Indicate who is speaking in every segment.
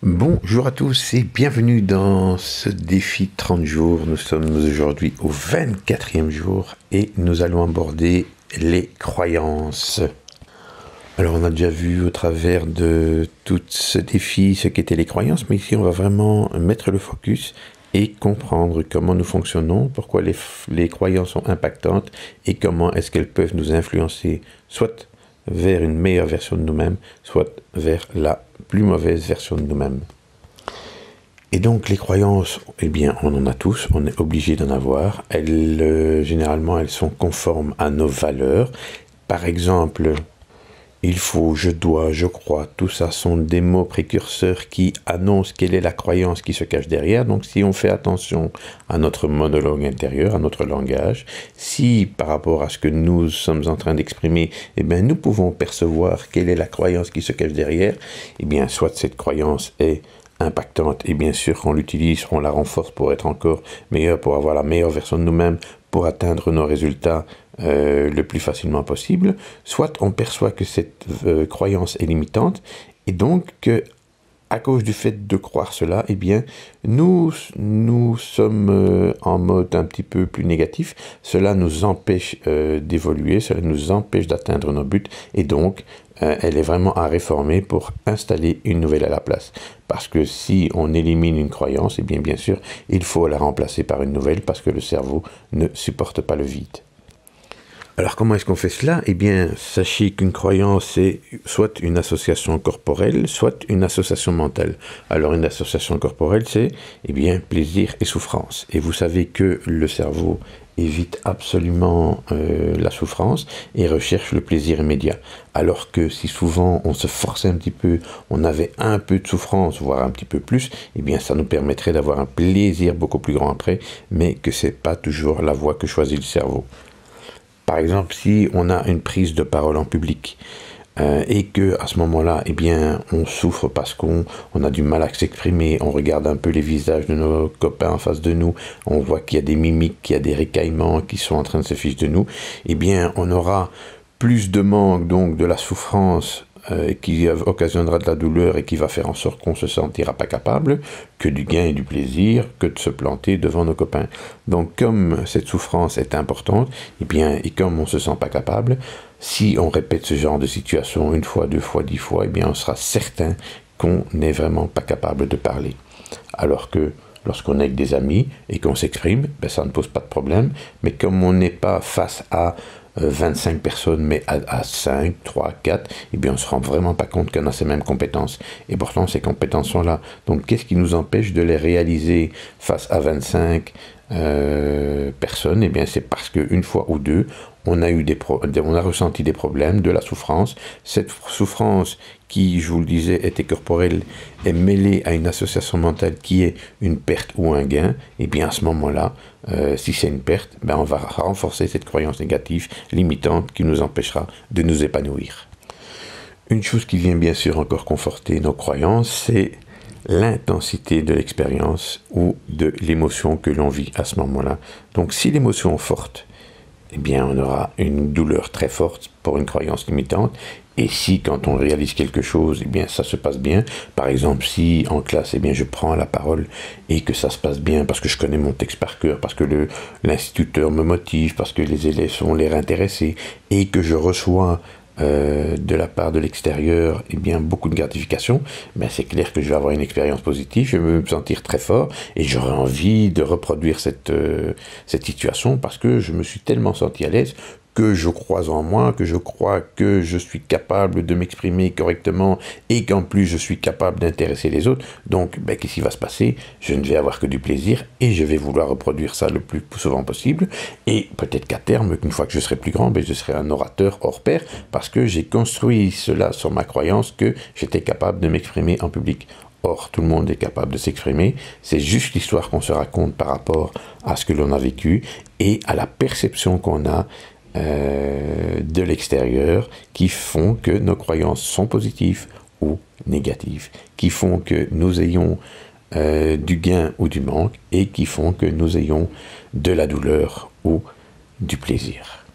Speaker 1: Bonjour à tous et bienvenue dans ce défi 30 jours. Nous sommes aujourd'hui au 24e jour et nous allons aborder les croyances. Alors on a déjà vu au travers de tout ce défi ce qu'étaient les croyances, mais ici on va vraiment mettre le focus et comprendre comment nous fonctionnons, pourquoi les croyances sont impactantes et comment est-ce qu'elles peuvent nous influencer soit vers une meilleure version de nous-mêmes, soit vers la plus mauvaise version de nous-mêmes. Et donc les croyances, eh bien on en a tous, on est obligé d'en avoir. Généralement elles sont conformes à nos valeurs. Par exemple, il faut, je dois, je crois, tout ça sont des mots précurseurs qui annoncent quelle est la croyance qui se cache derrière. Donc si on fait attention à notre monologue intérieur, à notre langage, si par rapport à ce que nous sommes en train d'exprimer, eh bien nous pouvons percevoir quelle est la croyance qui se cache derrière, eh bien soit cette croyance est impactante et bien sûr qu'on l'utilise, on la renforce pour être encore meilleur, pour avoir la meilleure version de nous-mêmes, pour atteindre nos résultats le plus facilement possible, soit on perçoit que cette croyance est limitante et donc que à cause du fait de croire cela, eh bien, nous sommes en mode un petit peu plus négatif. Cela nous empêche d'évoluer, cela nous empêche d'atteindre nos buts et donc elle est vraiment à réformer pour installer une nouvelle à la place. Parce que si on élimine une croyance, eh bien sûr, il faut la remplacer par une nouvelle parce que le cerveau ne supporte pas le vide. Alors comment est-ce qu'on fait cela? Eh bien, sachez qu'une croyance est soit une association corporelle, soit une association mentale. Alors une association corporelle, c'est eh bien plaisir et souffrance. Et vous savez que le cerveau évite absolument la souffrance et recherche le plaisir immédiat. Alors que si souvent on se forçait un petit peu, on avait un peu de souffrance, voire un petit peu plus, eh bien ça nous permettrait d'avoir un plaisir beaucoup plus grand après, mais que c'est pas toujours la voie que choisit le cerveau. Par exemple, si on a une prise de parole en public et que à ce moment-là, eh bien, on souffre parce qu'on a du mal à s'exprimer, on regarde un peu les visages de nos copains en face de nous, on voit qu'il y a des mimiques, qu'il y a des ricaillements qui sont en train de se ficher de nous, eh bien, on aura plus de manque, donc de la souffrance qui occasionnera de la douleur et qui va faire en sorte qu'on se sentira pas capable, que du gain et du plaisir, que de se planter devant nos copains. Donc comme cette souffrance est importante, et bien, et comme on se sent pas capable, si on répète ce genre de situation une fois, deux fois, 10 fois, et bien on sera certain qu'on n'est vraiment pas capable de parler. Alors que lorsqu'on est avec des amis et qu'on s'exprime, ben ça ne pose pas de problème, mais comme on n'est pas face à 25 personnes, mais à 5, 3, 4, eh bien on ne se rend vraiment pas compte qu'on a ces mêmes compétences. Et pourtant, ces compétences sont là. Donc, qu'est-ce qui nous empêche de les réaliser face à 25 personnes? Eh bien, c'est parce qu'une fois ou deux, on a ressenti des problèmes, de la souffrance. Cette souffrance qui, je vous le disais, était corporelle, est mêlée à une association mentale qui est une perte ou un gain. Et bien à ce moment-là, si c'est une perte, ben on va renforcer cette croyance négative, limitante, qui nous empêchera de nous épanouir. Une chose qui vient bien sûr encore conforter nos croyances, c'est l'intensité de l'expérience ou de l'émotion que l'on vit à ce moment-là. Donc si l'émotion est forte, eh bien, on aura une douleur très forte pour une croyance limitante. Et si, quand on réalise quelque chose, eh bien, ça se passe bien. Par exemple, si en classe, eh bien, je prends la parole et que ça se passe bien parce que je connais mon texte par cœur, parce que l'instituteur me motive, parce que les élèves ont l'air intéressés et que je reçois de la part de l'extérieur, eh bien, beaucoup de gratification, ben, c'est clair que je vais avoir une expérience positive, je vais me sentir très fort et j'aurai envie de reproduire cette situation parce que je me suis tellement senti à l'aise que je crois en moi, que je crois que je suis capable de m'exprimer correctement et qu'en plus je suis capable d'intéresser les autres. Donc, ben, qu'est-ce qui va se passer? Je ne vais avoir que du plaisir et je vais vouloir reproduire ça le plus souvent possible. Et peut-être qu'à terme, une fois que je serai plus grand, ben, je serai un orateur hors pair parce que j'ai construit cela sur ma croyance que j'étais capable de m'exprimer en public. Or, tout le monde est capable de s'exprimer. C'est juste l'histoire qu'on se raconte par rapport à ce que l'on a vécu et à la perception qu'on a de l'extérieur qui font que nos croyances sont positives ou négatives, qui font que nous ayons du gain ou du manque et qui font que nous ayons de la douleur ou du plaisir.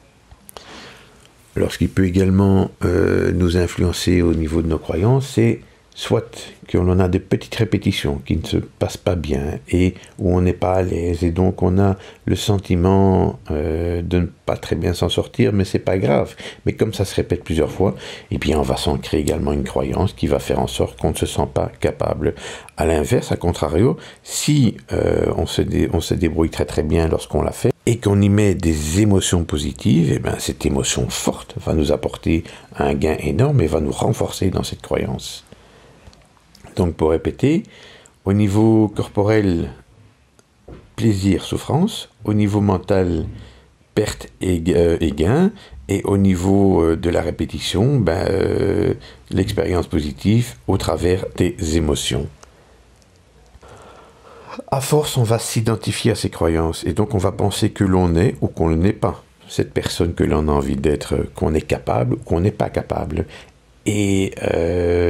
Speaker 1: Alors ce qui peut également nous influencer au niveau de nos croyances, c'est soit qu'on a des petites répétitions qui ne se passent pas bien et où on n'est pas à l'aise et donc on a le sentiment de ne pas très bien s'en sortir, mais c'est pas grave. Mais comme ça se répète plusieurs fois, eh bien on va s'ancrer également une croyance qui va faire en sorte qu'on ne se sent pas capable. À l'inverse, à contrario, si on se débrouille très très bien lorsqu'on l'a fait et qu'on y met des émotions positives, eh bien cette émotion forte va nous apporter un gain énorme et va nous renforcer dans cette croyance. Donc pour répéter, au niveau corporel, plaisir, souffrance, au niveau mental, perte et gain, et au niveau de la répétition, l'expérience positive au travers des émotions. À force, on va s'identifier à ces croyances, et donc on va penser que l'on est ou qu'on ne l'est pas. Cette personne que l'on a envie d'être, qu'on est capable ou qu'on n'est pas capable. Et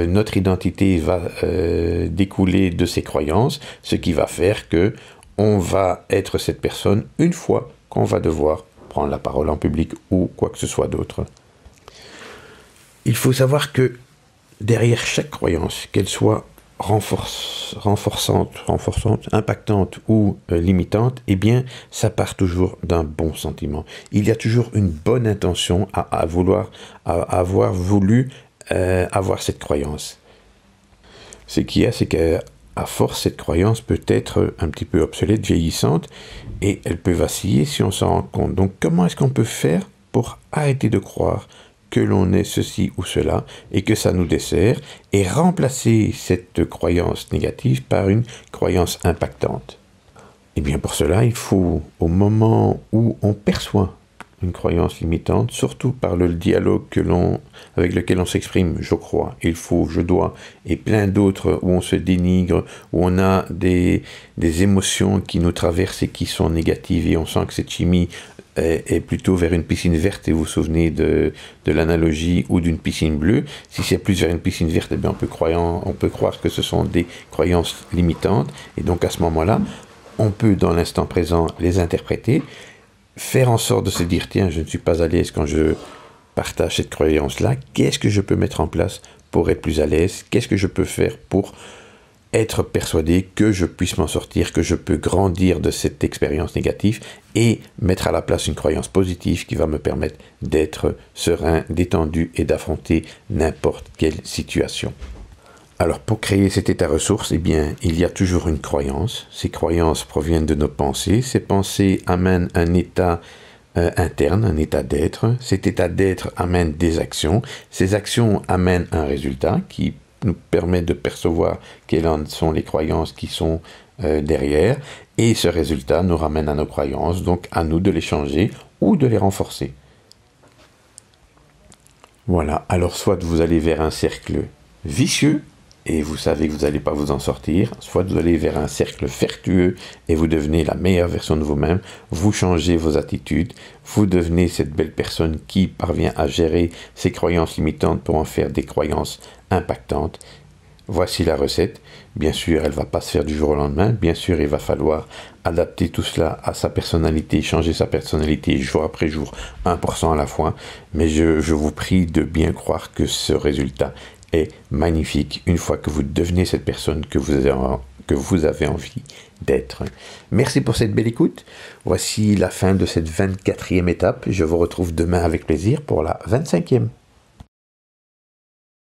Speaker 1: notre identité va découler de ces croyances, ce qui va faire que on va être cette personne une fois qu'on va devoir prendre la parole en public ou quoi que ce soit d'autre. Il faut savoir que derrière chaque croyance, qu'elle soit renforçante, impactante ou limitante, eh bien, ça part toujours d'un bon sentiment. Il y a toujours une bonne intention à avoir voulu avoir cette croyance. Ce qu'il y a, c'est qu'à force, cette croyance peut être un petit peu obsolète, vieillissante, et elle peut vaciller si on s'en rend compte. Donc, comment est-ce qu'on peut faire pour arrêter de croire que l'on est ceci ou cela, et que ça nous dessert, et remplacer cette croyance négative par une croyance impactante? Eh bien, pour cela, il faut, au moment où on perçoit une croyance limitante, surtout par le dialogue avec lequel on s'exprime, je crois, il faut, je dois, et plein d'autres où on se dénigre, où on a des émotions qui nous traversent et qui sont négatives, et on sent que cette chimie est plutôt vers une piscine verte, et vous vous souvenez de l'analogie, ou d'une piscine bleue. Si c'est plus vers une piscine verte, eh bien on peut croire que ce sont des croyances limitantes, et donc à ce moment-là, on peut dans l'instant présent les interpréter, faire en sorte de se dire, tiens, je ne suis pas à l'aise quand je partage cette croyance-là, qu'est-ce que je peux mettre en place pour être plus à l'aise? Qu'est-ce que je peux faire pour être persuadé que je puisse m'en sortir, que je peux grandir de cette expérience négative et mettre à la place une croyance positive qui va me permettre d'être serein, détendu et d'affronter n'importe quelle situation. Alors, pour créer cet état ressource, eh bien, il y a toujours une croyance. Ces croyances proviennent de nos pensées. Ces pensées amènent un état interne, un état d'être. Cet état d'être amène des actions. Ces actions amènent un résultat qui nous permet de percevoir quelles sont les croyances qui sont derrière. Et ce résultat nous ramène à nos croyances, donc à nous de les changer ou de les renforcer. Voilà, alors soit vous allez vers un cercle vicieux, et vous savez que vous n'allez pas vous en sortir, soit vous allez vers un cercle vertueux et vous devenez la meilleure version de vous-même, vous changez vos attitudes, vous devenez cette belle personne qui parvient à gérer ses croyances limitantes pour en faire des croyances impactantes. Voici la recette. Bien sûr, elle ne va pas se faire du jour au lendemain. Bien sûr, il va falloir adapter tout cela à sa personnalité, changer sa personnalité jour après jour, 1% à la fois. Mais je vous prie de bien croire que ce résultat est magnifique une fois que vous devenez cette personne que vous avez envie d'être. Merci pour cette belle écoute. Voici la fin de cette 24e étape. Je vous retrouve demain avec plaisir pour la 25e.